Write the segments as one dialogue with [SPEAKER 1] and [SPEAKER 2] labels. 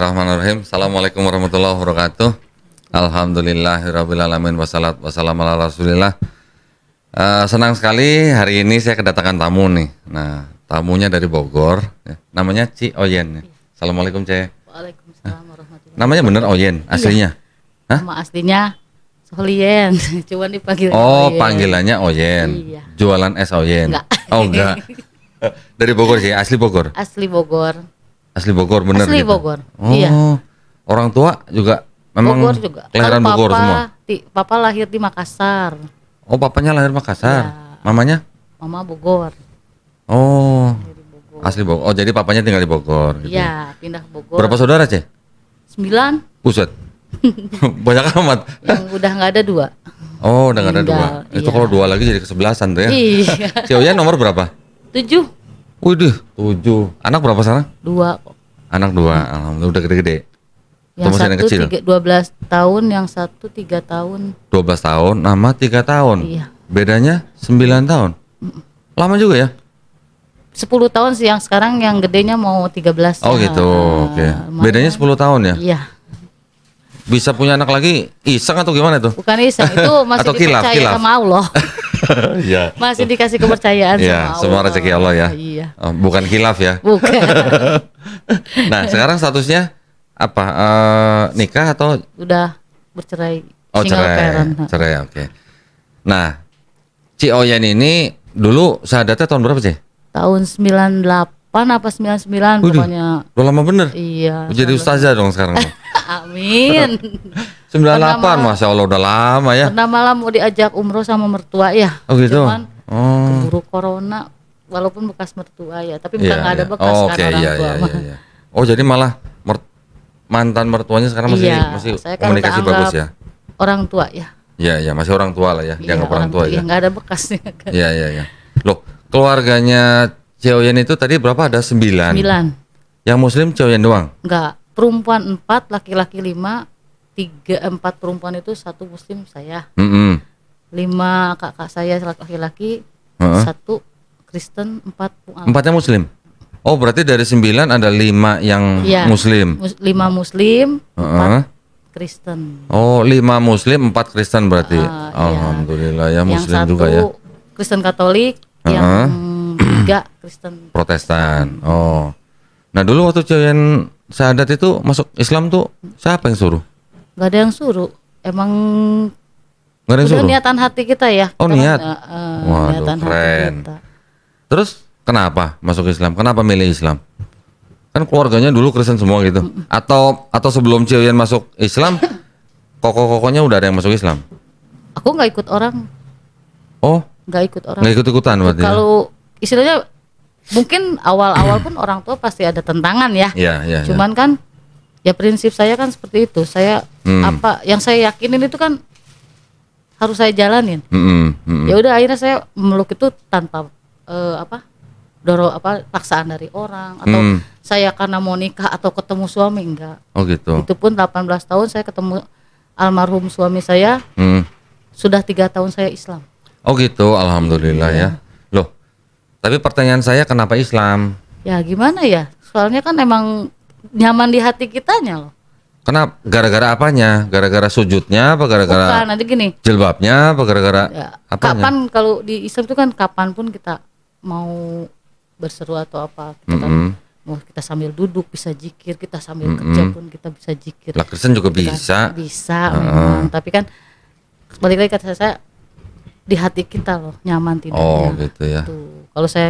[SPEAKER 1] Bismillahirrahmanirrahim. Assalamualaikum warahmatullahi wabarakatuh. Alhamdulillahirrabbilalamin. Wassalatu wassalamu ala rasulillah. Senang sekali hari ini saya kedatangan tamu nih. Nah, tamunya dari Bogor, ya. Namanya Ci Oyen. Assalamualaikum, Ce.
[SPEAKER 2] Waalaikumsalam warahmatullahi wabarakatuh.
[SPEAKER 1] Namanya bener Oyen aslinya? Hah?
[SPEAKER 2] Nama aslinya Solien, cuman dipanggil
[SPEAKER 1] Oh,
[SPEAKER 2] Oyen.
[SPEAKER 1] panggilannya Oyen.
[SPEAKER 2] Iya.
[SPEAKER 1] Jualan es Oyen.
[SPEAKER 2] Enggak.
[SPEAKER 1] Oh, enggak. Dari Bogor sih, asli Bogor.
[SPEAKER 2] Asli Bogor.
[SPEAKER 1] Asli Bogor bener
[SPEAKER 2] Asli
[SPEAKER 1] gitu.
[SPEAKER 2] Bogor.
[SPEAKER 1] Oh.
[SPEAKER 2] Iya.
[SPEAKER 1] Orang tua juga memang
[SPEAKER 2] Bogor juga.
[SPEAKER 1] kelahiran
[SPEAKER 2] Kalau
[SPEAKER 1] Bogor semua.
[SPEAKER 2] Papa lahir di Makassar.
[SPEAKER 1] Oh, papanya lahir Makassar.
[SPEAKER 2] Ya.
[SPEAKER 1] Mamanya?
[SPEAKER 2] Mama Bogor.
[SPEAKER 1] Oh,
[SPEAKER 2] Dari Bogor.
[SPEAKER 1] asli Bogor. Oh, jadi papanya tinggal di Bogor gitu.
[SPEAKER 2] Iya, pindah ke Bogor.
[SPEAKER 1] Berapa saudara, Ce?
[SPEAKER 2] 9,
[SPEAKER 1] Buset. Banyak amat.
[SPEAKER 2] yang udah nggak ada 2.
[SPEAKER 1] Oh, udah nggak ada 2.
[SPEAKER 2] Tinggal,
[SPEAKER 1] Itu
[SPEAKER 2] iya.
[SPEAKER 1] kalau 2 lagi jadi ke-11-an tuh ya.
[SPEAKER 2] Iya.
[SPEAKER 1] Si Oyen nomor berapa?
[SPEAKER 2] 7,
[SPEAKER 1] Widih, 7. Anak berapa sekarang?
[SPEAKER 2] 2 kok.
[SPEAKER 1] Anak 2. Alhamdulillah udah gede-gede.
[SPEAKER 2] Yang
[SPEAKER 1] masih anak
[SPEAKER 2] satu
[SPEAKER 1] kecil?
[SPEAKER 2] 12 tahun, yang satu 3 tahun.
[SPEAKER 1] 12 tahun sama 3 tahun.
[SPEAKER 2] Iya.
[SPEAKER 1] Bedanya 9 tahun. Lama juga ya?
[SPEAKER 2] 10 tahun sih, yang sekarang yang gedenya mau 13.
[SPEAKER 1] Oh
[SPEAKER 2] ya.
[SPEAKER 1] gitu. Oke.
[SPEAKER 2] Lumayan.
[SPEAKER 1] Bedanya 10 tahun ya?
[SPEAKER 2] Iya.
[SPEAKER 1] Bisa punya anak lagi iseng atau gimana tuh?
[SPEAKER 2] Bukan iseng, itu masih
[SPEAKER 1] Atau kilaf,
[SPEAKER 2] dipercaya
[SPEAKER 1] kilaf.
[SPEAKER 2] sama Allah.
[SPEAKER 1] Iya.
[SPEAKER 2] Masih dikasih kepercayaan sama
[SPEAKER 1] Iya,
[SPEAKER 2] Allah.
[SPEAKER 1] semua rezeki Allah ya.
[SPEAKER 2] Iya.
[SPEAKER 1] Oh, bukan khilaf ya.
[SPEAKER 2] Bukan.
[SPEAKER 1] Nah, sekarang statusnya apa? Nikah atau
[SPEAKER 2] Udah bercerai.
[SPEAKER 1] oh
[SPEAKER 2] Single
[SPEAKER 1] cerai?
[SPEAKER 2] parent.
[SPEAKER 1] Cerai, oke. Nah, Ci Oyen ini dulu sahadatnya tahun berapa, Ci?
[SPEAKER 2] Tahun 98 apa 99
[SPEAKER 1] Waduh.
[SPEAKER 2] pokoknya.
[SPEAKER 1] Udah lama bener.
[SPEAKER 2] Iya.
[SPEAKER 1] Jadi ustazah dong sekarang.
[SPEAKER 2] Amin.
[SPEAKER 1] 98, Masya Allah udah lama ya.
[SPEAKER 2] Pernah malam mau diajak umroh sama mertua ya.
[SPEAKER 1] Oh gitu.
[SPEAKER 2] Cuman
[SPEAKER 1] Oh.
[SPEAKER 2] keburu corona, walaupun bekas mertua ya, tapi
[SPEAKER 1] Iya,
[SPEAKER 2] bukan nggak ada
[SPEAKER 1] iya.
[SPEAKER 2] bekas
[SPEAKER 1] Oh,
[SPEAKER 2] kan
[SPEAKER 1] oke,
[SPEAKER 2] orang
[SPEAKER 1] iya,
[SPEAKER 2] tua
[SPEAKER 1] iya,
[SPEAKER 2] mah.
[SPEAKER 1] iya, iya. Oh, jadi malah mantan mertuanya sekarang masih
[SPEAKER 2] Iya,
[SPEAKER 1] masih
[SPEAKER 2] saya kan
[SPEAKER 1] komunikasi
[SPEAKER 2] udah
[SPEAKER 1] bagus
[SPEAKER 2] anggap
[SPEAKER 1] ya.
[SPEAKER 2] Orang tua ya.
[SPEAKER 1] Iya, iya, masih orang tua lah ya. Dianggap orang tua
[SPEAKER 2] iya,
[SPEAKER 1] ya.
[SPEAKER 2] nggak ada bekasnya kan.
[SPEAKER 1] Iya, iya, iya. Loh, keluarganya Ci Oyen itu tadi berapa? Ada 9.
[SPEAKER 2] 9.
[SPEAKER 1] Yang muslim Ci Oyen doang.
[SPEAKER 2] Enggak, perempuan 4, laki-laki 5, 4 perempuan itu 1 muslim saya. 5 kakak saya laki-laki,
[SPEAKER 1] Heeh.
[SPEAKER 2] 1 Kristen, 4
[SPEAKER 1] Empatnya muslim. Oh, berarti dari 9 ada 5 yang
[SPEAKER 2] Iya.
[SPEAKER 1] muslim.
[SPEAKER 2] 5 muslim, 4
[SPEAKER 1] Heeh.
[SPEAKER 2] Kristen.
[SPEAKER 1] Oh, 5 muslim, 4 Kristen berarti.
[SPEAKER 2] Iya.
[SPEAKER 1] Alhamdulillah ya,
[SPEAKER 2] Yang
[SPEAKER 1] muslim
[SPEAKER 2] 1
[SPEAKER 1] juga ya.
[SPEAKER 2] Kristen Katolik,
[SPEAKER 1] Heeh.
[SPEAKER 2] yang 3 Kristen.
[SPEAKER 1] Protestan. Oh. Nah, dulu waktu Ci Oyen syahadat itu masuk Islam tuh siapa yang suruh?
[SPEAKER 2] Gak ada yang suruh. Emang
[SPEAKER 1] Nggak ada yang
[SPEAKER 2] udah
[SPEAKER 1] suruh.
[SPEAKER 2] niatan hati kita ya.
[SPEAKER 1] Oh,
[SPEAKER 2] Kita
[SPEAKER 1] niat.
[SPEAKER 2] kan,
[SPEAKER 1] Waduh,
[SPEAKER 2] niatan hati
[SPEAKER 1] keren.
[SPEAKER 2] kita.
[SPEAKER 1] Terus kenapa masuk Islam? Kenapa milih Islam? Kan keluarganya dulu Kristen semua gitu. Atau sebelum Ci Oyen masuk Islam, koko-kokonya udah ada yang masuk Islam.
[SPEAKER 2] Aku nggak ikut orang,
[SPEAKER 1] Oh,
[SPEAKER 2] nggak ikut orang.
[SPEAKER 1] nggak ikut-ikutan berarti. ya?
[SPEAKER 2] Kalau istilahnya mungkin awal-awal pun orang tua pasti ada tentangan ya.
[SPEAKER 1] Iya, iya. iya.
[SPEAKER 2] Cuman kan ya prinsip saya kan seperti itu. Saya apa yang saya yakinin itu kan harus saya jalanin. Ya udah akhirnya saya meluk itu tanpa paksaan dari orang atau saya karena mau nikah atau ketemu suami enggak.
[SPEAKER 1] Oh gitu.
[SPEAKER 2] Itu pun 18 tahun saya ketemu almarhum suami saya,
[SPEAKER 1] Hmm.
[SPEAKER 2] sudah 3 tahun saya Islam.
[SPEAKER 1] Oh gitu, alhamdulillah ya. Loh, tapi pertanyaan saya kenapa Islam?
[SPEAKER 2] Ya gimana ya? Soalnya kan emang nyaman di hati kitanya loh.
[SPEAKER 1] Kenapa? Gara-gara apanya? Gara-gara sujudnya apa gara-gara
[SPEAKER 2] Bukan, nanti gini.
[SPEAKER 1] jilbabnya apa gara-gara
[SPEAKER 2] Ya,
[SPEAKER 1] apanya?
[SPEAKER 2] kapan kalau di Islam itu kan kapan pun kita mau berseru atau apa, kita mau kita sambil duduk bisa zikir, kita sambil kerja pun kita bisa zikir.
[SPEAKER 1] Lah Kristen juga
[SPEAKER 2] Gitu kan.
[SPEAKER 1] bisa.
[SPEAKER 2] Bisa memang, tapi kan balik lagi kata saya di hati kita loh, nyaman tidaknya.
[SPEAKER 1] Oh gitu ya.
[SPEAKER 2] Tuh. Kalau saya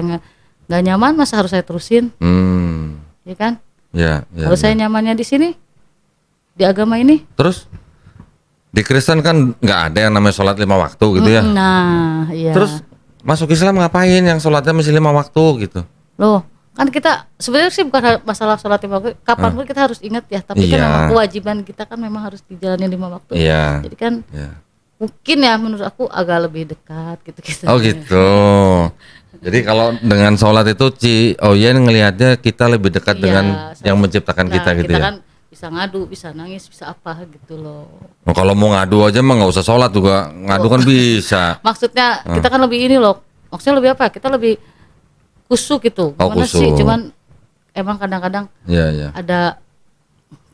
[SPEAKER 2] nggak nyaman, masa harus saya terusin, ya kan?
[SPEAKER 1] Ya, ya.
[SPEAKER 2] Kalau
[SPEAKER 1] ya.
[SPEAKER 2] saya nyamannya di sini, di agama ini,
[SPEAKER 1] Terus di Kristen kan nggak ada yang namanya sholat 5 waktu gitu ya.
[SPEAKER 2] nah, iya.
[SPEAKER 1] Terus masuk Islam ngapain yang sholatnya masih 5 waktu gitu?
[SPEAKER 2] Loh, kan kita sebenarnya sih bukan masalah sholat 5 waktu, kapan pun kita harus ingat ya, tapi kan
[SPEAKER 1] Iya.
[SPEAKER 2] memang kewajiban kita kan memang harus dijalani 5 waktu.
[SPEAKER 1] Iya.
[SPEAKER 2] Jadi kan
[SPEAKER 1] Ya.
[SPEAKER 2] mungkin ya menurut aku agak lebih dekat gitu.
[SPEAKER 1] Oh gitu. Jadi kalau dengan sholat itu Ci Oyen ngelihatnya kita lebih dekat
[SPEAKER 2] Iya,
[SPEAKER 1] dengan
[SPEAKER 2] saya-
[SPEAKER 1] yang menciptakan
[SPEAKER 2] Nah,
[SPEAKER 1] kita gitu
[SPEAKER 2] kita
[SPEAKER 1] ya.
[SPEAKER 2] kan bisa ngadu, bisa nangis, bisa apa gitu loh.
[SPEAKER 1] Oh, kalau mau ngadu aja mah nggak usah sholat juga, ngadu kan bisa.
[SPEAKER 2] Maksudnya kita kan lebih ini loh. Maksudnya lebih apa? Kita lebih kusuk gitu.
[SPEAKER 1] Oh,
[SPEAKER 2] Gimana sih?
[SPEAKER 1] kusuk.
[SPEAKER 2] Cuman emang kadang-kadang
[SPEAKER 1] Iya, iya.
[SPEAKER 2] ada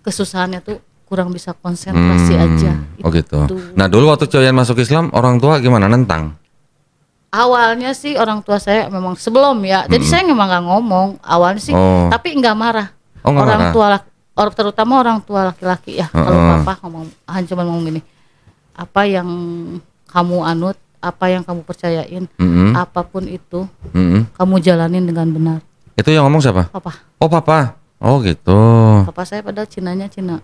[SPEAKER 2] kesusahannya tuh kurang bisa konsentrasi aja.
[SPEAKER 1] Oh gitu.
[SPEAKER 2] Itu.
[SPEAKER 1] Nah dulu waktu Coyan masuk Islam, orang tua gimana, nentang?
[SPEAKER 2] Awalnya sih orang tua saya memang sebelum ya, jadi saya memang nggak ngomong awalnya sih,
[SPEAKER 1] Oh.
[SPEAKER 2] tapi nggak marah.
[SPEAKER 1] Oh, nggak
[SPEAKER 2] Orang
[SPEAKER 1] marah.
[SPEAKER 2] tua terutama orang tua laki-laki ya. Kalau papa ngomong cuma ngomong gini, apa yang kamu anut, apa yang kamu percayain, apapun itu kamu jalanin dengan benar.
[SPEAKER 1] Itu yang ngomong siapa?
[SPEAKER 2] Papa,
[SPEAKER 1] Oh papa. Oh gitu.
[SPEAKER 2] papa saya padahal Cinanya Cina.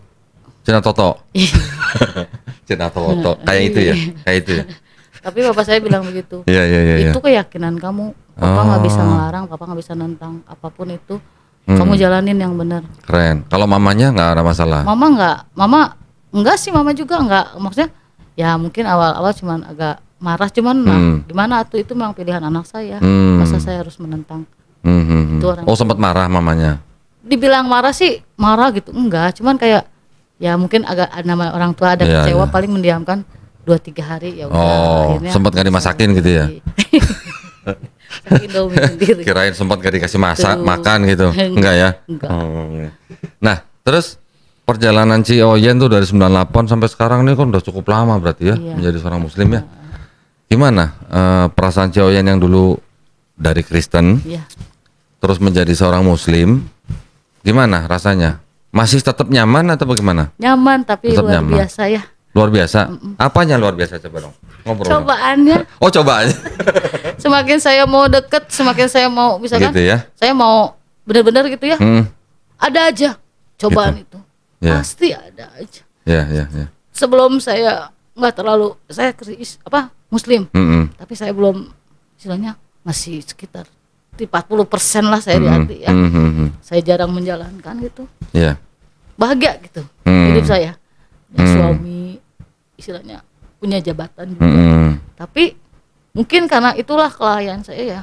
[SPEAKER 1] Cina Toto. Cina Toto. Kayak itu ya. Kayak itu ya.
[SPEAKER 2] Tapi bapak saya bilang begitu.
[SPEAKER 1] Iya iya iya.
[SPEAKER 2] Itu keyakinan kamu. Papa nggak bisa ngelarang, papa nggak bisa nentang. Apapun itu, kamu jalanin yang benar.
[SPEAKER 1] Keren. Kalau mamanya nggak ada masalah.
[SPEAKER 2] Mama enggak sih, mama juga enggak. Maksudnya, ya mungkin awal-awal cuman agak marah, cuman gimana tuh, itu memang pilihan anak saya. Masa saya harus menentang? Itu orang.
[SPEAKER 1] Oh sempat marah mamanya.
[SPEAKER 2] Dibilang marah sih, marah gitu enggak. Cuman kayak, ya mungkin agak nama orang tua ada
[SPEAKER 1] Iya,
[SPEAKER 2] kecewa,
[SPEAKER 1] iya.
[SPEAKER 2] paling mendiamkan 2-3 hari ya udah.
[SPEAKER 1] Oh,
[SPEAKER 2] Akhirnya
[SPEAKER 1] sempat nggak dimasakin gitu ya?
[SPEAKER 2] Masak Indomie sendiri.
[SPEAKER 1] Kirain sempat gak dikasih masak,
[SPEAKER 2] Tuh.
[SPEAKER 1] makan gitu. Enggak ya?
[SPEAKER 2] Enggak.
[SPEAKER 1] Oh, iya. Nah, terus perjalanan Ci Oyen tuh dari 98 sampai sekarang nih kan udah cukup lama berarti ya,
[SPEAKER 2] Iya.
[SPEAKER 1] menjadi seorang muslim ya. Gimana perasaan Ci Oyen yang dulu dari Kristen
[SPEAKER 2] Iya.
[SPEAKER 1] terus menjadi seorang muslim? Gimana rasanya? Masih tetap nyaman atau bagaimana?
[SPEAKER 2] Nyaman tapi
[SPEAKER 1] Tetap
[SPEAKER 2] luar
[SPEAKER 1] nyaman.
[SPEAKER 2] biasa ya.
[SPEAKER 1] Luar biasa. Apanya luar biasa, coba dong? Ngobrol dong.
[SPEAKER 2] Cobaannya.
[SPEAKER 1] Oh, cobaannya.
[SPEAKER 2] Semakin saya mau deket, semakin saya mau, misalkan
[SPEAKER 1] Gitu ya.
[SPEAKER 2] saya mau benar-benar gitu ya, ada aja cobaan itu,
[SPEAKER 1] Ya.
[SPEAKER 2] pasti ada aja.
[SPEAKER 1] Ya, ya, ya.
[SPEAKER 2] Sebelum saya nggak terlalu, saya Muslim, tapi saya belum, istilahnya masih sekitar di 40% lah saya di hati ya. Saya jarang menjalankan gitu,
[SPEAKER 1] Ya.
[SPEAKER 2] bahagia gitu hidup saya, ya, suami, istilahnya punya jabatan juga, tapi mungkin karena itulah kelalaian saya ya.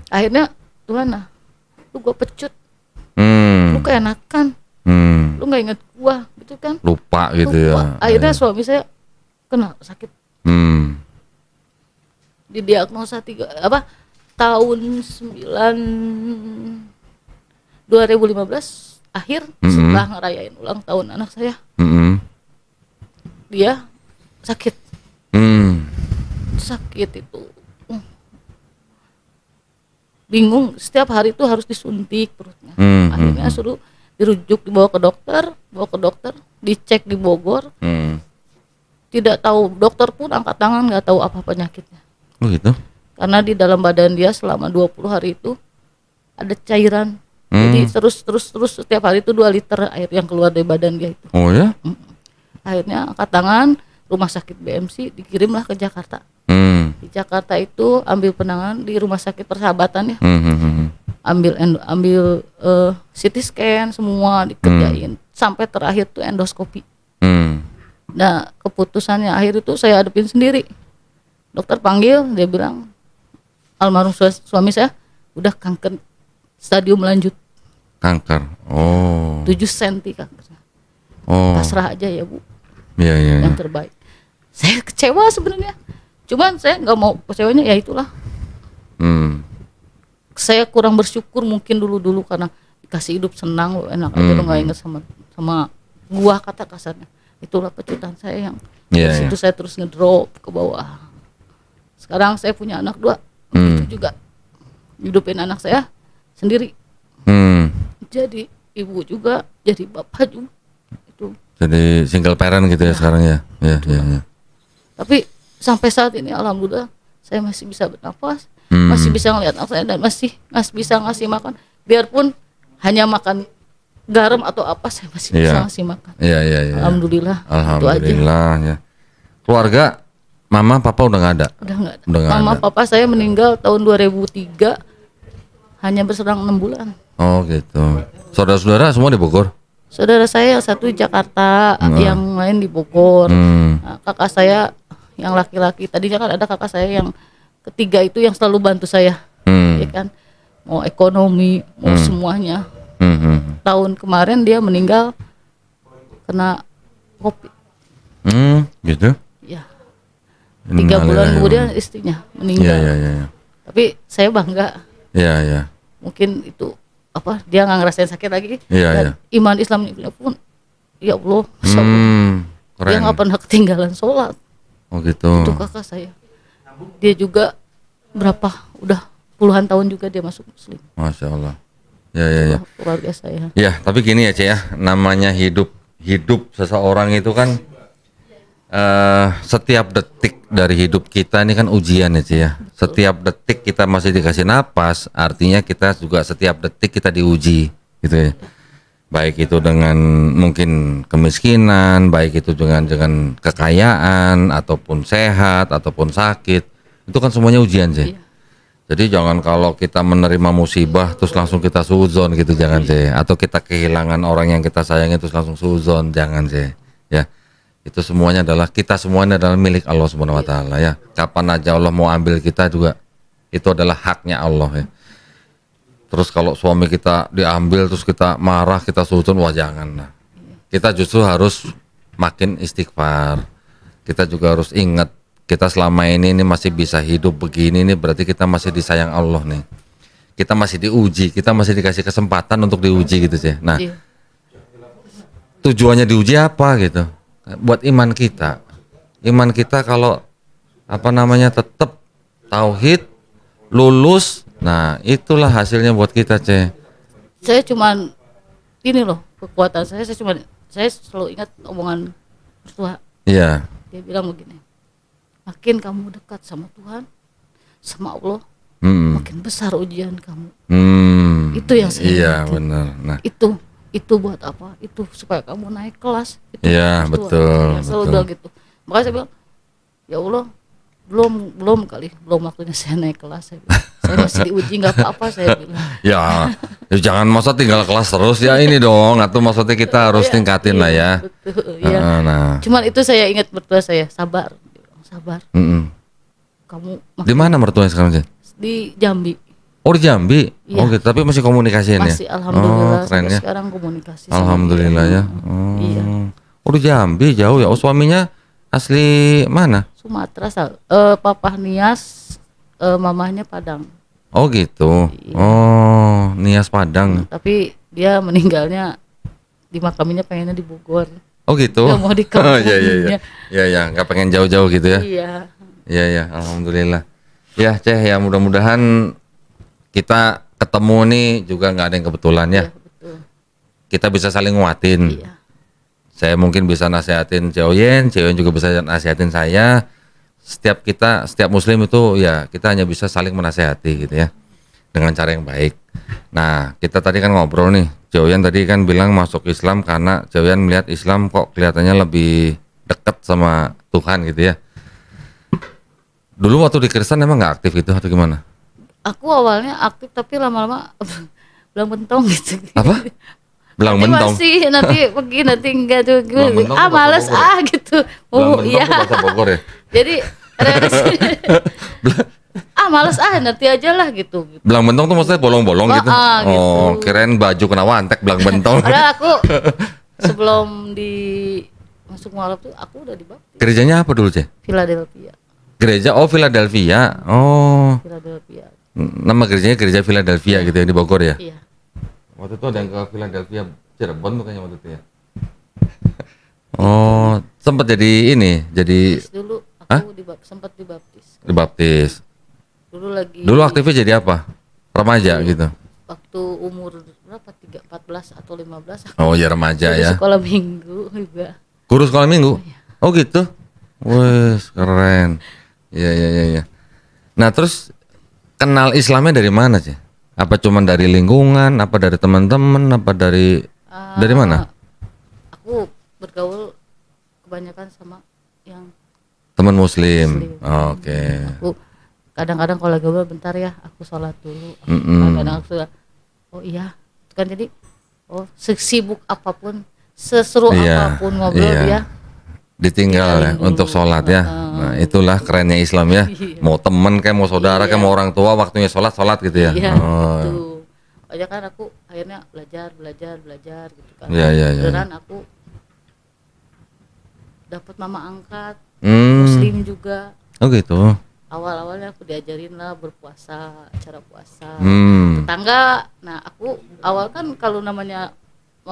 [SPEAKER 2] Akhirnya Tuhan, lu gua pecut, lu keenakan, lu nggak inget gua gitu kan.
[SPEAKER 1] Lupa gitu
[SPEAKER 2] Lupa.
[SPEAKER 1] ya.
[SPEAKER 2] Akhirnya suami saya kena sakit, didiagnosa tahun 2015 akhir, setelah ngerayain ulang tahun anak saya, dia sakit. Sakit itu bingung, setiap hari itu harus disuntik perutnya. Akhirnya suruh dirujuk, dibawa ke dokter, dicek di Bogor, tidak tahu, dokter pun angkat tangan, nggak tahu apa penyakitnya.
[SPEAKER 1] Oh gitu.
[SPEAKER 2] Karena di dalam badan dia selama 20 hari itu ada cairan. Jadi terus setiap hari itu 2 liter air yang keluar dari badan dia itu.
[SPEAKER 1] Oh ya?
[SPEAKER 2] Akhirnya angkat tangan, rumah sakit BMC, dikirimlah ke Jakarta. Di Jakarta itu ambil penanganan di rumah sakit Persahabatan ya. Ambil CT scan, semua dikerjain sampai terakhir tuh endoskopi. Nah, keputusannya akhir itu saya hadapin sendiri. Dokter panggil, dia bilang almarhum suami saya udah kanker stadium lanjut.
[SPEAKER 1] Kanker. Oh.
[SPEAKER 2] 7 cm kankernya.
[SPEAKER 1] Oh.
[SPEAKER 2] Pasrah aja ya, Bu.
[SPEAKER 1] Iya, iya, iya.
[SPEAKER 2] Yang terbaik. Saya kecewa sebenarnya. Cuman saya nggak mau kecewanya, ya itulah. Saya kurang bersyukur mungkin dulu karena dikasih hidup senang, lo enak aja, lo nggak inget sama gua, kata kasarnya. Itulah pecutan saya yang
[SPEAKER 1] Iya,
[SPEAKER 2] di situ
[SPEAKER 1] iya.
[SPEAKER 2] saya terus ngedrop ke bawah. Sekarang saya punya anak 2, itu juga hidupin anak saya sendiri. Jadi ibu juga, jadi bapak juga. Itu.
[SPEAKER 1] Jadi single parent gitu ya sekarang ya. Iya, iya, iya.
[SPEAKER 2] Tapi sampai saat ini alhamdulillah saya masih bisa bernafas, masih bisa ngelihat anak saya, dan masih bisa ngasih makan. Biarpun hanya makan garam atau apa, saya masih bisa ngasih makan.
[SPEAKER 1] Iya, iya, iya.
[SPEAKER 2] Alhamdulillah. Itu aja.
[SPEAKER 1] Alhamdulillah ya. Keluarga mama papa udah nggak ada.
[SPEAKER 2] Udah nggak ada.
[SPEAKER 1] Udah nggak
[SPEAKER 2] Mama
[SPEAKER 1] ada.
[SPEAKER 2] papa saya meninggal tahun 2003, hanya berselang 6 bulan.
[SPEAKER 1] Oh gitu. Saudara-saudara semua di Bogor.
[SPEAKER 2] Saudara saya yang satu di Jakarta, yang lain di Bogor. Nah, kakak saya yang laki-laki, tadinya kan ada kakak saya yang ketiga itu yang selalu bantu saya, ya kan, mau ekonomi, mau semuanya. Tahun kemarin dia meninggal kena COVID.
[SPEAKER 1] Gitu.
[SPEAKER 2] Ya, 3 bulan kemudian istrinya meninggal.
[SPEAKER 1] Iya, iya, iya.
[SPEAKER 2] Tapi saya bangga,
[SPEAKER 1] Iya, iya.
[SPEAKER 2] mungkin itu dia nggak ngerasain sakit lagi.
[SPEAKER 1] Iya,
[SPEAKER 2] Dan
[SPEAKER 1] iya.
[SPEAKER 2] iman Islamnya pun ya Allah, Masya Allah. Dia
[SPEAKER 1] Keren.
[SPEAKER 2] nggak pernah ketinggalan sholat.
[SPEAKER 1] Oh gitu.
[SPEAKER 2] Itu kakak saya. Dia juga udah puluhan tahun juga dia masuk Muslim.
[SPEAKER 1] Masya Allah. Ya.
[SPEAKER 2] Keluarga saya.
[SPEAKER 1] Ya, tapi gini ya, Cek ya. Namanya hidup seseorang itu kan setiap detik dari hidup kita ini kan ujian ya, Cek ya. Setiap detik kita masih dikasih napas, artinya kita juga setiap detik kita diuji, gitu ya. Baik itu dengan mungkin kemiskinan, baik itu dengan kekayaan, ataupun sehat, ataupun sakit. Itu kan semuanya ujian, Cek.
[SPEAKER 2] Iya.
[SPEAKER 1] Jadi jangan kalau kita menerima musibah terus langsung kita suzon gitu, jangan sih. Atau kita kehilangan orang yang kita sayangi terus langsung suzon, jangan sih. Ya, itu semuanya adalah milik Allah Subhanahu Wa Taala ya. Kapan aja Allah mau ambil kita juga, itu adalah haknya Allah ya. Terus kalau suami kita diambil terus kita marah, kita suzon, wah jangan lah. Kita justru harus makin istighfar. Kita juga harus ingat, kita selama ini masih bisa hidup begini nih, berarti kita masih disayang Allah nih. Kita masih diuji, kita masih dikasih kesempatan untuk diuji gitu sih. Nah,
[SPEAKER 2] Iya.
[SPEAKER 1] tujuannya diuji apa gitu? Buat iman kita. Iman kita kalau tetap tauhid, lulus, nah itulah hasilnya buat kita, Ceh.
[SPEAKER 2] Saya cuman ini loh kekuatan saya selalu ingat omongan mertua.
[SPEAKER 1] Iya.
[SPEAKER 2] Dia bilang begini, makin kamu dekat sama Tuhan, sama Allah,
[SPEAKER 1] Hmm.
[SPEAKER 2] makin besar ujian kamu. Itu yang saya
[SPEAKER 1] Iya,
[SPEAKER 2] ingat.
[SPEAKER 1] benar. Nah,
[SPEAKER 2] Itu buat apa? Itu supaya kamu naik kelas. Itu
[SPEAKER 1] iya,
[SPEAKER 2] Tuhan.
[SPEAKER 1] betul,
[SPEAKER 2] Saya selalu
[SPEAKER 1] betul.
[SPEAKER 2] bilang gitu. Makanya saya bilang, ya Allah, belum waktunya saya naik kelas. Saya bilang. Saya masih diuji, nggak apa-apa saya bilang.
[SPEAKER 1] ya, jangan masa tinggal kelas terus ya ini dong. Atau maksudnya kita harus tingkatin lah ya.
[SPEAKER 2] Betul, iya.
[SPEAKER 1] Nah,
[SPEAKER 2] Cuman itu saya ingat mertua saya, sabar, sabar.
[SPEAKER 1] mm-mm.
[SPEAKER 2] Kamu
[SPEAKER 1] Di mana mertuanya sekarang sih?
[SPEAKER 2] di Jambi.
[SPEAKER 1] Oh di Jambi.
[SPEAKER 2] Iya.
[SPEAKER 1] Oh gitu. Tapi masih komunikasiin ya?
[SPEAKER 2] Masih alhamdulillah
[SPEAKER 1] Oh, keren
[SPEAKER 2] sampai
[SPEAKER 1] ya.
[SPEAKER 2] sekarang komunikasi. sama
[SPEAKER 1] Alhamdulillah
[SPEAKER 2] dia.
[SPEAKER 1] ya. Oh.
[SPEAKER 2] Iya.
[SPEAKER 1] Oh di Jambi jauh ya. Oh suaminya asli mana?
[SPEAKER 2] Sumatera, Papa Nias, mamahnya Padang.
[SPEAKER 1] Oh gitu.
[SPEAKER 2] Iya.
[SPEAKER 1] Oh Nias Padang.
[SPEAKER 2] Tapi dia meninggalnya di makaminya pengennya di Bogor.
[SPEAKER 1] Oh gitu.
[SPEAKER 2] Nggak mau di
[SPEAKER 1] Oh iya iya iya.
[SPEAKER 2] kampungnya.
[SPEAKER 1] Iya iya. Nggak pengen jauh-jauh gitu ya?
[SPEAKER 2] Iya.
[SPEAKER 1] Iya ya, alhamdulillah. Ya, Ceh, ya mudah-mudahan kita ketemu nih juga nggak ada yang kebetulan ya.
[SPEAKER 2] Iya, betul.
[SPEAKER 1] Kita bisa saling nguatin.
[SPEAKER 2] Iya.
[SPEAKER 1] Saya mungkin bisa nasihatin Ceoyen juga bisa nasihatin saya. Setiap muslim itu ya kita hanya bisa saling menasehati gitu ya. Dengan cara yang baik. Nah, kita tadi kan ngobrol nih. Ceoyen tadi kan bilang masuk Islam karena Ceoyen melihat Islam kok kelihatannya lebih dekat sama Tuhan gitu ya. Dulu waktu di Kristen emang nggak aktif gitu atau gimana?
[SPEAKER 2] Aku awalnya aktif tapi lama-lama belang bentong gitu.
[SPEAKER 1] Apa? Belang
[SPEAKER 2] Nanti
[SPEAKER 1] bentong.
[SPEAKER 2] masih nanti pergi nanti enggak tuh
[SPEAKER 1] Belang bentong tuh bahasa
[SPEAKER 2] males
[SPEAKER 1] Bogor.
[SPEAKER 2] gitu.
[SPEAKER 1] Belang bentong
[SPEAKER 2] Iya.
[SPEAKER 1] tuh bahasa Bogor ya?
[SPEAKER 2] Jadi males nanti aja lah gitu.
[SPEAKER 1] Belang bentong tuh maksudnya bolong-bolong gitu?
[SPEAKER 2] Gitu.
[SPEAKER 1] Oh, kirain baju kena wantek belang bentong.
[SPEAKER 2] Padahal aku sebelum masuk mualaf tuh aku udah dibaptis
[SPEAKER 1] Gerejanya apa dulu, Ceh?
[SPEAKER 2] Philadelphia.
[SPEAKER 1] Gereja Philadelphia. Oh,
[SPEAKER 2] Philadelphia.
[SPEAKER 1] nama gerejanya Gereja Philadelphia gitu ya di Bogor ya?
[SPEAKER 2] Iya.
[SPEAKER 1] Waktu itu ada yang ke Philadelphia Cirebon tuh kayaknya waktu itu ya. Oh, sempat jadi
[SPEAKER 2] Terus dulu aku sempat dibaptis.
[SPEAKER 1] dibaptis.
[SPEAKER 2] Dulu
[SPEAKER 1] Aktifnya jadi apa? Remaja gitu.
[SPEAKER 2] waktu umur berapa? 14 atau 15 aku
[SPEAKER 1] Oh ya remaja
[SPEAKER 2] guru
[SPEAKER 1] ya.
[SPEAKER 2] sekolah minggu juga.
[SPEAKER 1] Guru sekolah minggu? Oh gitu. Wes keren. Iya. Nah terus kenal Islamnya dari mana sih? Apa cuman dari lingkungan? Apa dari teman-teman? Apa dari mana?
[SPEAKER 2] Aku bergaul kebanyakan sama yang
[SPEAKER 1] Teman Muslim.
[SPEAKER 2] Muslim.
[SPEAKER 1] Oke.
[SPEAKER 2] aku kadang-kadang kalau gaul bentar ya aku sholat dulu.
[SPEAKER 1] Mm-mm.
[SPEAKER 2] Kadang-kadang aku sudah oh iya kan jadi sesibuk apapun seseru
[SPEAKER 1] Iya,
[SPEAKER 2] apapun ngobrol
[SPEAKER 1] iya.
[SPEAKER 2] dia
[SPEAKER 1] Ditinggal ya,
[SPEAKER 2] tinggalin dulu.
[SPEAKER 1] untuk sholat ya. Nah itulah kerennya Islam ya.
[SPEAKER 2] Iya.
[SPEAKER 1] Mau temen kayak mau saudara kayak mau orang tua waktunya sholat gitu ya.
[SPEAKER 2] Iya
[SPEAKER 1] Oh.
[SPEAKER 2] gitu. Aja kan aku akhirnya belajar gitu kan.
[SPEAKER 1] Iya.
[SPEAKER 2] Beneran aku dapat mama angkat
[SPEAKER 1] Hmm.
[SPEAKER 2] Muslim juga.
[SPEAKER 1] Oh gitu.
[SPEAKER 2] Awal-awalnya aku diajarin lah berpuasa, cara puasa.
[SPEAKER 1] Hmm.
[SPEAKER 2] Tetangga, nah aku awal kan kalau namanya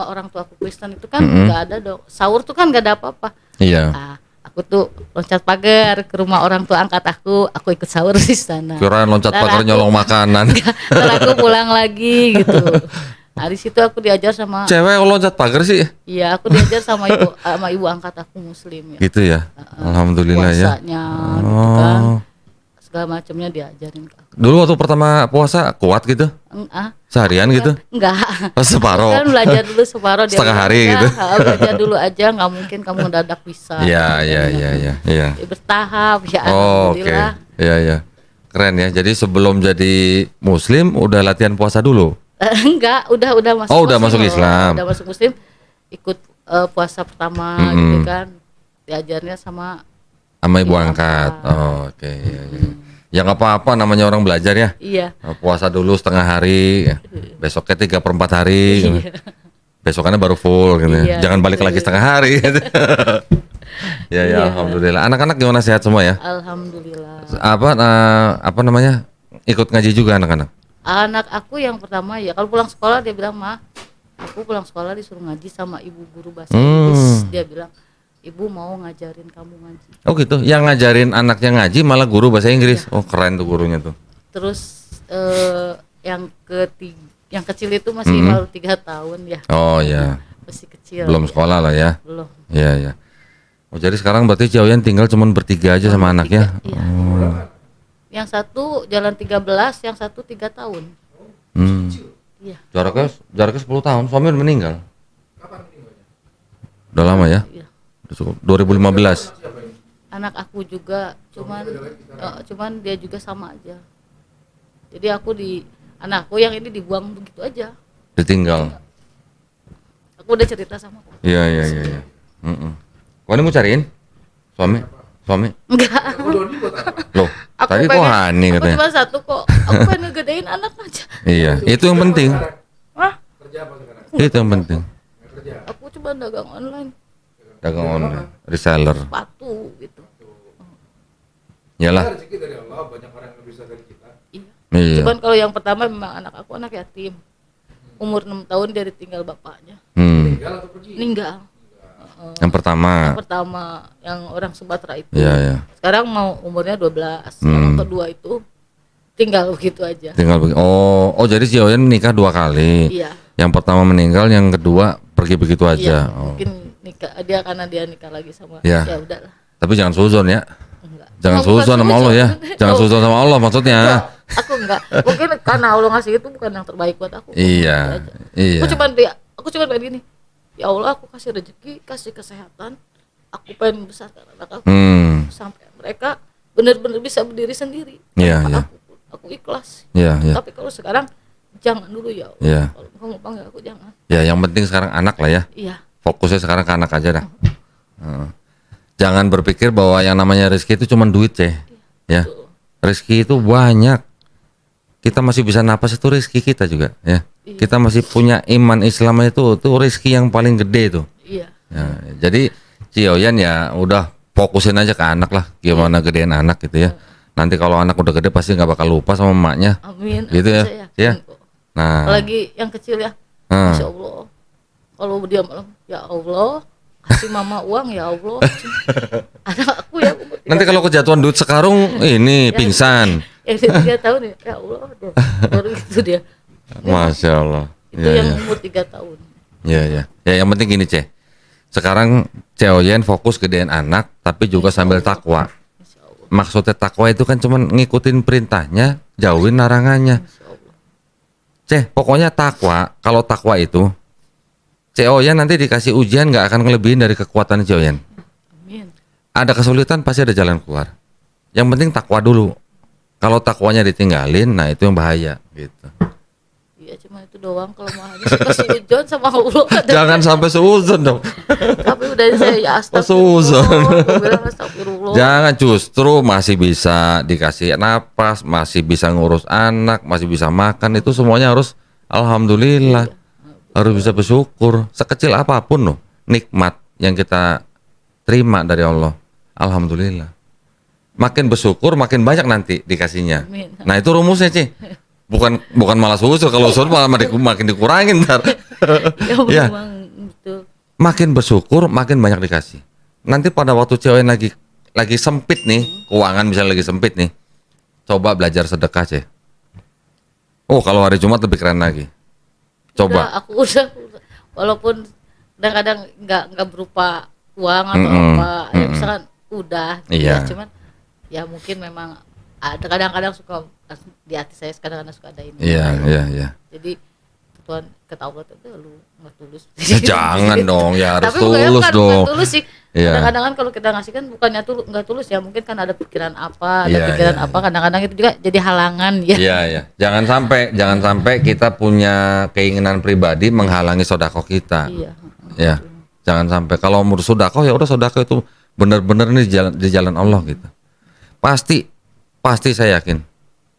[SPEAKER 2] orang tua aku Kristen itu kan nggak ada dong. Sahur tuh kan nggak ada apa-apa.
[SPEAKER 1] Iya.
[SPEAKER 2] Nah, aku tuh loncat pagar ke rumah orang tua angkat aku ikut sahur di sana.
[SPEAKER 1] Kirain loncat
[SPEAKER 2] Ntar
[SPEAKER 1] pagar
[SPEAKER 2] aku-
[SPEAKER 1] nyolong makanan.
[SPEAKER 2] Ntar aku pulang lagi gitu. Nah di situ aku diajar sama,
[SPEAKER 1] Cewek kalau loncat pagar sih.
[SPEAKER 2] iya aku diajar sama ibu angkat aku Muslim ya.
[SPEAKER 1] Gitu ya. Alhamdulillah ya.
[SPEAKER 2] Puasanya gitu kan,
[SPEAKER 1] Oh.
[SPEAKER 2] segala macamnya diajarin ke aku.
[SPEAKER 1] Dulu waktu pertama puasa kuat gitu? Seharian gitu?
[SPEAKER 2] Enggak.
[SPEAKER 1] Oh, separoh.
[SPEAKER 2] Kan belajar dulu separoh dia
[SPEAKER 1] Setengah
[SPEAKER 2] bilang,
[SPEAKER 1] hari
[SPEAKER 2] "Udah,
[SPEAKER 1] gitu."
[SPEAKER 2] belajar dulu aja, nggak mungkin kamu mendadak bisa.
[SPEAKER 1] Iya. Ya,
[SPEAKER 2] Ya, bertahap ya
[SPEAKER 1] Oh, oke.
[SPEAKER 2] alhamdulillah.
[SPEAKER 1] Iya. Keren ya. Jadi sebelum jadi muslim udah latihan puasa dulu.
[SPEAKER 2] Enggak, udah masuk
[SPEAKER 1] Oh, udah
[SPEAKER 2] Muslim
[SPEAKER 1] masuk
[SPEAKER 2] loh.
[SPEAKER 1] Islam.
[SPEAKER 2] Udah masuk Muslim, ikut puasa pertama gitu kan. Diajarnya sama
[SPEAKER 1] Sama ibu
[SPEAKER 2] Ibu
[SPEAKER 1] angkat.
[SPEAKER 2] angkat.
[SPEAKER 1] Oh, oke. Iya. Ya nggak apa-apa namanya orang belajar ya.
[SPEAKER 2] iya.
[SPEAKER 1] Puasa dulu setengah hari, besoknya 3/4 hari, gitu. Besokannya baru full gitu.
[SPEAKER 2] Iya,
[SPEAKER 1] Jangan balik
[SPEAKER 2] gitu.
[SPEAKER 1] lagi setengah hari. Gitu. Ya,
[SPEAKER 2] Iya.
[SPEAKER 1] alhamdulillah. Anak-anak gimana, sehat semua ya?
[SPEAKER 2] Alhamdulillah.
[SPEAKER 1] Apa namanya? Ikut ngaji juga anak-anak.
[SPEAKER 2] Anak aku yang pertama ya kalau pulang sekolah dia bilang, "Ma, aku pulang sekolah disuruh ngaji sama ibu guru bahasa Inggris." Dia bilang, "Ibu mau ngajarin kamu ngaji."
[SPEAKER 1] Oh gitu. Yang ngajarin anaknya ngaji malah guru bahasa Inggris. Oh keren tuh gurunya tuh.
[SPEAKER 2] Terus yang kecil itu masih baru 3 tahun ya.
[SPEAKER 1] Oh ya.
[SPEAKER 2] Masih kecil.
[SPEAKER 1] Belum sekolah lah ya.
[SPEAKER 2] Belum.
[SPEAKER 1] Iya. Oh jadi sekarang berarti Ciaoyan tinggal cuman bertiga aja sama anaknya.
[SPEAKER 2] Iya. Yang satu jalan 13, yang satu 3 tahun. Iya.
[SPEAKER 1] Jaraknya 10 tahun. Suami udah meninggal. Udah lama ya?
[SPEAKER 2] Iya.
[SPEAKER 1] Udah cukup. 2015.
[SPEAKER 2] Anak aku juga cuman dia juga sama aja. Jadi anakku yang ini dibuang begitu aja.
[SPEAKER 1] Ditinggal.
[SPEAKER 2] Aku udah cerita sama aku.
[SPEAKER 1] Iya. Kau ini mau cariin? Suami?
[SPEAKER 2] Enggak.
[SPEAKER 1] Loh,
[SPEAKER 2] Aku
[SPEAKER 1] tadi kok Hani
[SPEAKER 2] aku
[SPEAKER 1] katanya?
[SPEAKER 2] cuma satu kok. Aku pengen ngegedein anak aja.
[SPEAKER 1] Iya, itu yang penting.
[SPEAKER 2] Hah?
[SPEAKER 1] Itu yang penting.
[SPEAKER 2] Aku cuma dagang online,
[SPEAKER 1] Dagang online, reseller.
[SPEAKER 2] sepatu gitu.
[SPEAKER 1] Iyalah.
[SPEAKER 3] Rezeki dari Allah, banyak orang yang bisa dari kita.
[SPEAKER 2] Iya.
[SPEAKER 1] Iya.
[SPEAKER 2] Cuman kalau yang pertama memang anak aku anak yatim. Umur 6 tahun dia ditinggal bapaknya.
[SPEAKER 3] Tinggal atau pergi?
[SPEAKER 2] Meninggal.
[SPEAKER 1] Yang pertama.
[SPEAKER 2] Pertama yang orang Sumatera itu.
[SPEAKER 1] Iya.
[SPEAKER 2] Sekarang mau umurnya 12. Yang kedua itu tinggal begitu aja.
[SPEAKER 1] Tinggal begini. Oh jadi Ciaoyan nikah 2 kali.
[SPEAKER 2] Iya.
[SPEAKER 1] Yang pertama meninggal, yang kedua pergi begitu aja.
[SPEAKER 2] Iya.
[SPEAKER 1] Oh.
[SPEAKER 2] Mungkin nikah dia karena dia nikah lagi sama.
[SPEAKER 1] Iya.
[SPEAKER 2] Ya udahlah.
[SPEAKER 1] Tapi jangan suzon ya.
[SPEAKER 2] Enggak.
[SPEAKER 1] Jangan
[SPEAKER 2] Oh, bukan
[SPEAKER 1] suzon sama Allah ya.
[SPEAKER 2] suzon.
[SPEAKER 1] Jangan
[SPEAKER 2] Oh,
[SPEAKER 1] suzon sama Allah maksudnya.
[SPEAKER 2] Aku enggak. Mungkin karena Allah ngasih itu bukan yang terbaik buat aku.
[SPEAKER 1] Iya.
[SPEAKER 2] Gitu aja.
[SPEAKER 1] Iya.
[SPEAKER 2] Aku cuma pengen gini. Ya Allah, aku kasih rezeki, kasih kesehatan. Aku pengen membesarkan anak aku sampai mereka benar-benar bisa berdiri sendiri.
[SPEAKER 1] Iya,
[SPEAKER 2] Tanpa
[SPEAKER 1] iya.
[SPEAKER 2] Aku ikhlas.
[SPEAKER 1] Iya.
[SPEAKER 2] Tapi kalau sekarang jangan dulu ya Allah.
[SPEAKER 1] Iya.
[SPEAKER 2] Kalau kamu panggil aku jangan.
[SPEAKER 1] Ya yang penting sekarang anak lah ya.
[SPEAKER 2] Iya.
[SPEAKER 1] Fokusnya sekarang ke anak aja dah. Jangan berpikir bahwa yang namanya rezeki itu cuma duit, ya. Rezeki itu banyak. Kita masih bisa napas itu rezeki kita juga, ya. Kita masih punya iman Islam itu rezeki yang paling gede itu.
[SPEAKER 2] Iya.
[SPEAKER 1] Ya, jadi Ciaoyan ya udah fokusin aja ke anak lah, gimana gedein anak gitu ya. Nanti kalau anak udah gede pasti nggak bakal lupa sama emaknya.
[SPEAKER 2] Amin.
[SPEAKER 1] Gitu ya,
[SPEAKER 2] Saya yakin
[SPEAKER 1] ya.
[SPEAKER 2] kok.
[SPEAKER 1] Nah,
[SPEAKER 2] Apalagi yang kecil ya.
[SPEAKER 1] nah,
[SPEAKER 2] Masya Allah. Kalau dia malam, ya Allah, kasih mama uang ya Allah. Anak aku ya. umur
[SPEAKER 1] nanti kalau kejatuhan duit sekarung ini pingsan.
[SPEAKER 2] yang 3 tahun ya Allah dia. Baru itu dia.
[SPEAKER 1] Masya Allah.
[SPEAKER 2] Itu
[SPEAKER 1] Ya,
[SPEAKER 2] yang
[SPEAKER 1] ya.
[SPEAKER 2] umur 3 tahun.
[SPEAKER 1] Ya, yang penting gini, Sekarang Ciaoyan fokus gedein anak, tapi juga sambil takwa.
[SPEAKER 2] Insya Allah.
[SPEAKER 1] Maksudnya takwa itu kan cuman ngikutin perintahnya, jauhin larangannya.
[SPEAKER 2] Insya Allah.
[SPEAKER 1] Pokoknya takwa, kalau takwa itu, Ciaoyan nanti dikasih ujian nggak akan ngelebihin dari kekuatan Ciaoyan.
[SPEAKER 2] Amin.
[SPEAKER 1] Ada kesulitan pasti ada jalan keluar. Yang penting takwa dulu. Kalau takwanya ditinggalin, nah itu yang bahaya gitu.
[SPEAKER 2] Iya cuma itu doang kalau mau aja suka sujud sama Allah.
[SPEAKER 1] Jangan sampai seuzon dong.
[SPEAKER 2] Tapi udah saya ya
[SPEAKER 1] Suzon.
[SPEAKER 2] astagfirullah. Aku bilang astagfirullah.
[SPEAKER 1] Jangan, justru masih bisa dikasih napas, masih bisa ngurus anak, masih bisa makan, itu semuanya harus alhamdulillah. Harus bisa bersyukur. Sekecil apapun loh nikmat yang kita terima dari Allah. Alhamdulillah. Makin bersyukur makin banyak nanti dikasihnya.
[SPEAKER 2] Amin.
[SPEAKER 1] Nah, itu rumusnya, Bukan malah susur, kalau susur malah makin dikurangin ntar.
[SPEAKER 2] Ya
[SPEAKER 1] Ya.
[SPEAKER 2] memang itu.
[SPEAKER 1] Makin bersyukur, makin banyak dikasih. Nanti pada waktu cewek lagi sempit nih, keuangan misalnya lagi sempit nih, coba belajar sedekah, Ce. Oh, kalau hari Jumat lebih keren lagi. Coba.
[SPEAKER 2] Aku udah walaupun kadang-kadang nggak berupa uang atau
[SPEAKER 1] Mm-mm,
[SPEAKER 2] apa, ya
[SPEAKER 1] mm-mm.
[SPEAKER 2] misalkan udah, gitu
[SPEAKER 1] Iya.
[SPEAKER 2] ya. Cuman ya mungkin memang ada kadang-kadang suka di hati saya kadang-kadang suka ada ini.
[SPEAKER 1] Iya, iya, iya.
[SPEAKER 2] Jadi Tuhan ketahuan itu lu nggak tulus.
[SPEAKER 1] Ya, jangan dong, ya harus
[SPEAKER 2] Tapi bukannya
[SPEAKER 1] tulus
[SPEAKER 2] bukan
[SPEAKER 1] dong.
[SPEAKER 2] tulus sih.
[SPEAKER 1] Iya.
[SPEAKER 2] Kadang-kadang kan kalau kita ngasih kan bukannya nggak tulus ya, mungkin kan ada pikiran apa, ada
[SPEAKER 1] Iya,
[SPEAKER 2] pikiran
[SPEAKER 1] iya,
[SPEAKER 2] apa, kadang-kadang itu juga jadi halangan ya.
[SPEAKER 1] Iya, iya. Jangan sampai kita punya keinginan pribadi menghalangi sodako kita.
[SPEAKER 2] Iya.
[SPEAKER 1] Ya, jangan sampai. Kalau mau sodako ya udah, sodako itu benar-benar nih di jalan Allah gitu. Pasti saya yakin.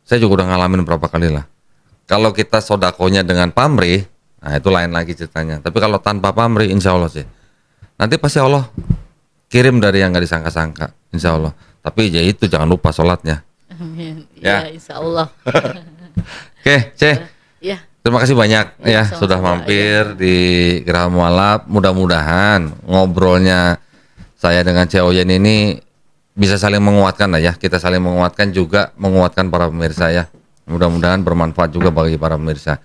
[SPEAKER 1] Saya juga udah ngalamin berapa kali lah. Kalau kita sodakonya dengan pamrih, nah itu lain lagi ceritanya. Tapi kalau tanpa pamrih, insya Allah sih. Nanti pasti Allah kirim dari yang nggak disangka-sangka, insya Allah. Tapi ya itu jangan lupa sholatnya.
[SPEAKER 2] Amin.
[SPEAKER 1] Ya.
[SPEAKER 2] Iya, insya Allah.
[SPEAKER 1] Oke, Ceh.
[SPEAKER 2] Iya.
[SPEAKER 1] Terima kasih banyak
[SPEAKER 2] Iya,
[SPEAKER 1] ya
[SPEAKER 2] sama-sama,
[SPEAKER 1] sudah mampir di Geraha Mualaf. Mudah-mudahan ngobrolnya saya dengan Ceh Oyen ini bisa saling menguatkan lah ya. Kita saling menguatkan juga menguatkan para pemirsa ya. Mudah-mudahan bermanfaat juga bagi para pemirsa.